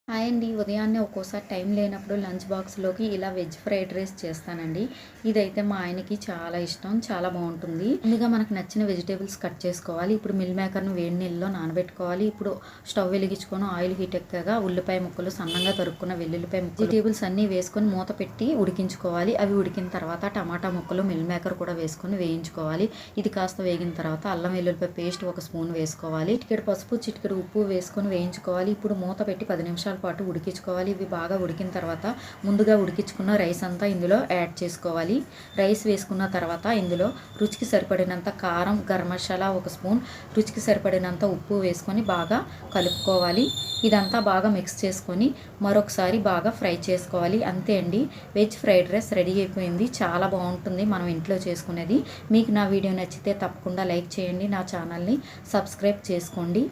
Hi అండి. ఉదయాన్నే ఒక్కోసారి టైం లేనప్పుడు లంచ్ బాక్స్‌లోకి ఇలా వెజ్ ఫ్రైడ్ రైస్ చేస్తానండి. ఇదైతే మా ఆయనకి చాలా ఇష్టం. చాలా బావుంటుంది. ముందుగా మనకు నచ్చిన వెజిటబుల్స్ కట్ చేసుకోవాలి. ఇప్పుడు మిల్ మేకర్‌ని వేడి నీళ్ళలో నానబెట్టుకోవాలి. ఇప్పుడు స్టవ్ వెలిగించుకొని ఆయిల్ హీట్ ఎక్కాక ఉల్లిపాయ ముక్కలు, సన్నంగా తరుక్కున్న వెల్లుల్లిపాయ ముక్కలు, వెజిటబుల్స్ అన్నీ వేసుకొని మూత పెట్టి ఉడికించుకోవాలి. అవి ఉడికిన తర్వాత టమాటా ముక్కలు, మిల్ మేకర్ కూడా వేసుకొని వేయించుకోవాలి. ఇది కాస్త వేగిన తర్వాత అల్లం వెల్లుల్లిపాయ పేస్ట్ ఒక స్పూన్ వేసుకోవాలి. చిటికెడు పసుపు, చిటికెడు ఉప్పు వేసుకొని వేయించుకోవాలి. ఇప్పుడు మూత పెట్టి 10 నిమిషాలు పాటు ఉడికించుకోవాలి. ఇవి బాగా ఉడికిన తర్వాత ముందుగా ఉడికించుకున్న రైస్ అంతా ఇందులో యాడ్ చేసుకోవాలి. రైస్ వేసుకున్న తర్వాత ఇందులో రుచికి సరిపడినంత కారం, గరం మసాలా ఒక స్పూన్, రుచికి సరిపడినంత ఉప్పు వేసుకొని బాగా కలుపుకోవాలి. ఇదంతా బాగా మిక్స్ చేసుకొని మరొకసారి బాగా ఫ్రై చేసుకోవాలి. అంతే అండి, వెజ్ ఫ్రైడ్ రైస్ రెడీ అయిపోయింది. చాలా బాగుంటుంది మనం ఇంట్లో చేసుకునేది. మీకు నా వీడియో నచ్చితే తప్పకుండా లైక్ చేయండి. నా ఛానల్ని సబ్స్క్రైబ్ చేసుకోండి.